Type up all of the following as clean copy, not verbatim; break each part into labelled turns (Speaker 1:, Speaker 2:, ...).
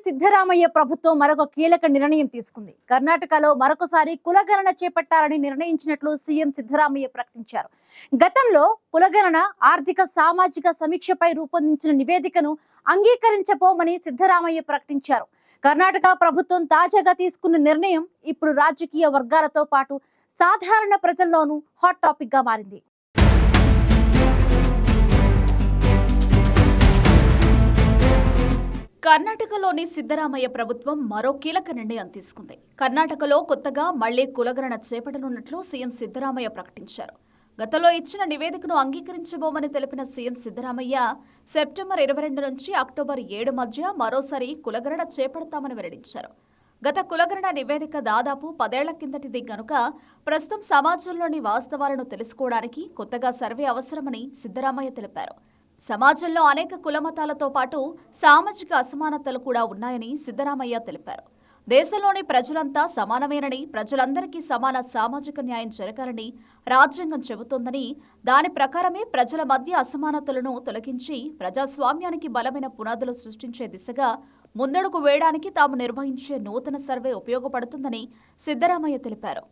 Speaker 1: సిద్ధరామయ్య ప్రభుత్వం మరొక కీలక నిర్ణయం తీసుకుంది. కర్ణాటకలో మరొకసారి కులగణన చేపట్టాలని నిర్ణయించినట్లు సీఎం సిద్ధరామయ్య ప్రకటించారు. గతంలో కులగణన ఆర్థిక సామాజిక సమీక్షపై రూపొందించిన నివేదికను అంగీకరించబోమని సిద్ధరామయ్య ప్రకటించారు. కర్ణాటక ప్రభుత్వం తాజాగా తీసుకున్న నిర్ణయం ఇప్పుడు రాజకీయ వర్గాలతో పాటు సాధారణ ప్రజల్లోనూ హాట్ టాపిక్ గా మారింది.
Speaker 2: కర్ణాటకలోని సిద్ధరామయ్య ప్రభుత్వం మరో కీలక నిర్ణయం తీసుకుంది. కర్ణాటకలో కొత్తగా మళ్లీ కులగణన చేపట్టనున్నట్లు సీఎం సిద్ధరామయ్య ప్రకటించారు. గతంలో ఇచ్చిన నివేదికను అంగీకరించబోమని తెలిపిన సీఎం సిద్ధరామయ్య సెప్టెంబర్ 22 నుంచి అక్టోబర్ 7 మధ్య మరోసారి కులగణన చేపడతామని వెల్లడించారు. గత కులగణన నివేదిక దాదాపు 10 ఏళ్ల కిందటిది గనుక ప్రస్తుతం సమాజంలోని వాస్తవాలను తెలుసుకోవడానికి కొత్తగా సర్వే అవసరమని సిద్ధరామయ్య తెలిపారు. సమాజంలో అనేక కులమతాలతో పాటు సామాజిక అసమానతలు కూడా ఉన్నాయని సిద్ధరామయ్య తెలిపారు. దేశంలోని ప్రజలంతా సమానమేనని, ప్రజలందరికీ సమాన సామాజిక న్యాయం జరగాలని రాజ్యాంగం చెబుతోందని, దాని ప్రకారమే ప్రజల మధ్య అసమానతలను తొలగించి ప్రజాస్వామ్యానికి బలమైన పునాదులు సృష్టించే దిశగా ముందడుగు వేయడానికి తాము నిర్వహించే నూతన సర్వే ఉపయోగపడుతుందని సిద్ధరామయ్య తెలిపారు.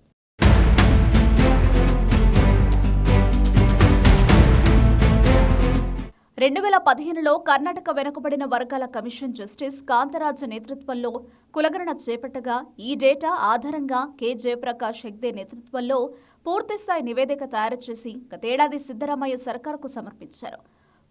Speaker 2: 2015లో కర్ణాటక వెనుకబడిన వర్గాల కమిషన్ జస్టిస్ కాంతరాజు నేతృత్వంలో కులగణన చేపట్టగా ఈ డేటా ఆధారంగా కె జయప్రకాష్ హెగ్డే నేతృత్వంలో పూర్తిస్థాయి నివేదిక తయారు చేసి గతేడాది సిద్ధరామయ్య సర్కారుకు సమర్పించారు.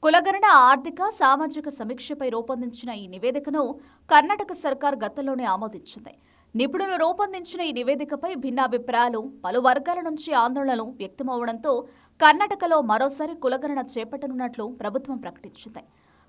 Speaker 2: కులగణన ఆర్థిక సామాజిక సమీక్షపై రూపొందించిన ఈ నివేదికను కర్ణాటక సర్కార్ గతంలోనే ఆమోదించింది. నిపుణులు రూపొందించిన ఈ నివేదికపై భిన్నాభిప్రాయాలు, పలు వర్గాల నుంచి ఆందోళనలు వ్యక్తమవడంతో కర్ణాటకలో మరోసారి కులగణన చేపట్టనున్నట్లు ప్రభుత్వం ప్రకటించింది.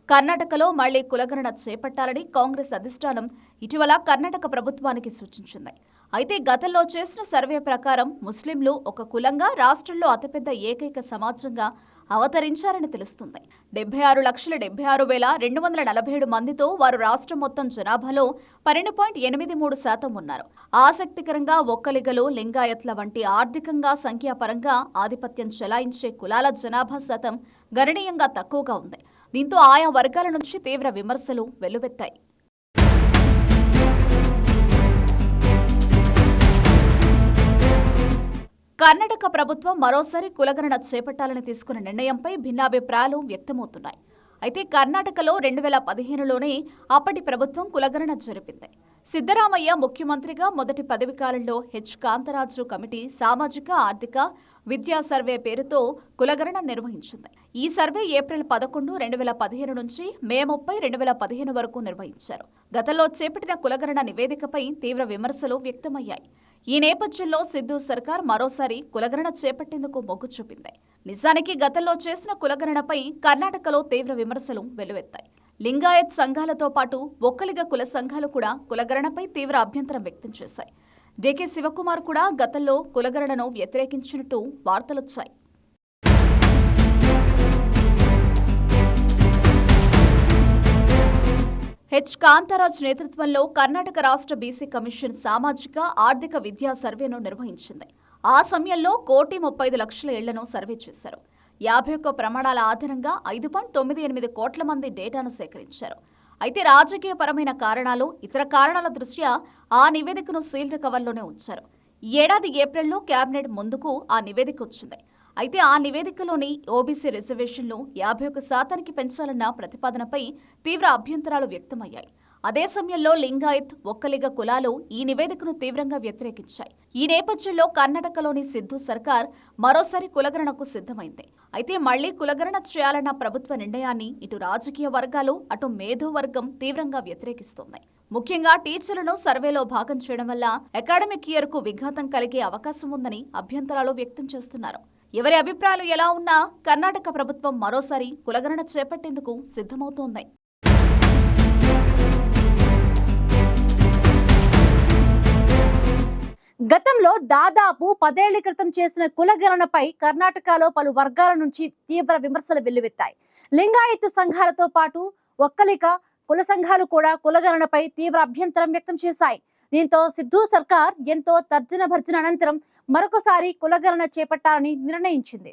Speaker 2: కర్ణాటకలో మళ్లీ కులగణన చేపట్టాలని కాంగ్రెస్ అధిష్టానం ఇటీవల కర్ణాటక ప్రభుత్వానికి సూచించింది. అయితే గతంలో చేసిన సర్వే ప్రకారం ముస్లింలు ఒక కులంగా రాష్ట్రంలో అతిపెద్ద ఏకైక సమాజంగా అవతరించారని తెలుస్తుంది. 76,76,247 మందితో వారు రాష్ట్రం మొత్తం జనాభాలో 12.83% ఉన్నారు. ఆసక్తికరంగా ఒక్కలిగలు, లింగాయత్ల వంటి ఆర్థికంగా సంఖ్యాపరంగా ఆధిపత్యం చెలాయించే కులాల జనాభా శాతం గణనీయంగా తక్కువగా ఉంది. దీంతో ఆయా వర్గాల నుంచి తీవ్ర విమర్శలు వెల్లువెత్తాయి. కర్ణాటక ప్రభుత్వం మరోసారి కులగణన చేపట్టాలని తీసుకున్న నిర్ణయంపై భిన్నాభిప్రాయాలు వ్యక్తమవుతున్నాయి. అయితే కర్ణాటకలో 2015లోనే అప్పటి ప్రభుత్వం కులగణన జరిపింది. సిద్ధరామయ్య ముఖ్యమంత్రిగా మొదటి పదవీకాలంలో హెచ్ కాంతరాజు కమిటీ సామాజిక, ఆర్థిక, విద్యా సర్వే పేరుతో కులగణన నిర్వహించింది. ఈ సర్వే ఏప్రిల్ 11, 2015 నుంచి మే 30, 2015 వరకు నిర్వహించారు. గతంలో చేపట్టిన కులగణన నివేదికపై తీవ్ర విమర్శలు వ్యక్తమయ్యాయి. ఈ నేపథ్యంలో సిద్ధు సర్కార్ మరోసారి కులగణన చేపట్టేందుకు మొగ్గు చూపింది. నిజానికి గతంలో చేసిన కులగణనపై కర్ణాటకలో తీవ్ర విమర్శలు వెల్లువెత్తాయి. లింగాయత్ సంఘాలతో పాటు ఒక్కలిగ కుల సంఘాలు కూడా కులగణనపై తీవ్ర అభ్యంతరం వ్యక్తం చేశాయి. డికే శివకుమార్ కూడా గతంలో కులగణనను వ్యతిరేకించినట్టు వార్తలొచ్చాయి. హెచ్ కాంతరాజ్ నేతృత్వంలో కర్ణాటక రాష్ట్ర బీసీ కమిషన్ సామాజిక, ఆర్థిక, విద్యా సర్వేను నిర్వహించింది. ఆ సమయంలో 1,35,00,000 ఇళ్లను సర్వే చేశారు. 51 ప్రమాణాల ఆధారంగా 5.98 కోట్ల మంది డేటాను సేకరించారు. అయితే రాజకీయపరమైన కారణాలు, ఇతర కారణాల దృష్ట్యా ఆ నివేదికను సీల్డ్ కవర్లోనే ఉంచారు. ఈ ఏడాది ఏప్రిల్లో కేబినెట్ ముందుకు ఆ నివేదిక వచ్చింది. అయితే ఆ నివేదికలోని ఓబీసీ రిజర్వేషన్లు 51% పెంచాలన్న ప్రతిపాదనపై తీవ్ర అభ్యంతరాలు వ్యక్తమయ్యాయి. అదే సమయంలో లింగాయత్, ఒక్కలిగ కులాలు ఈ నివేదికను తీవ్రంగా వ్యతిరేకించాయి. ఈ నేపథ్యంలో కర్ణాటకలోని సిద్ధు సర్కార్ మరోసారి కులగణనకు సిద్ధమైంది. అయితే మళ్లీ కులగణన చేయాలన్న ప్రభుత్వ నిర్ణయాన్ని ఇటు రాజకీయ వర్గాలు, అటు మేధోవర్గం తీవ్రంగా వ్యతిరేకిస్తోంది. ముఖ్యంగా టీచర్లను సర్వేలో భాగం చేయడం వల్ల అకాడమిక్ ఇయర్ కు విఘాతం కలిగే అవకాశం ఉందని అభ్యంతరాలు వ్యక్తం చేస్తున్నారు. ఎవరి అభిప్రాయాలు ఎలా ఉన్నా కర్ణాటక ప్రభుత్వం మరోసారి కులగణన చేపట్టేందుకు సిద్ధమవుతోంది.
Speaker 1: గతంలో దాదాపు 10 ఏళ్ల క్రితం చేసిన కులగణనపై కర్ణాటకలో పలు వర్గాల నుంచి తీవ్ర విమర్శలు వెల్లువెత్తాయి. లింగాయత్ సంఘాలతో పాటు ఒక్కలిక కుల సంఘాలు కూడా కులగణనపై తీవ్ర అభ్యంతరం వ్యక్తం చేశాయి. దీంతో సిద్ధు సర్కార్ ఎంతో తర్జన భర్జన అనంతరం మరొకసారి కులగణన చేపట్టాలని నిర్ణయించింది.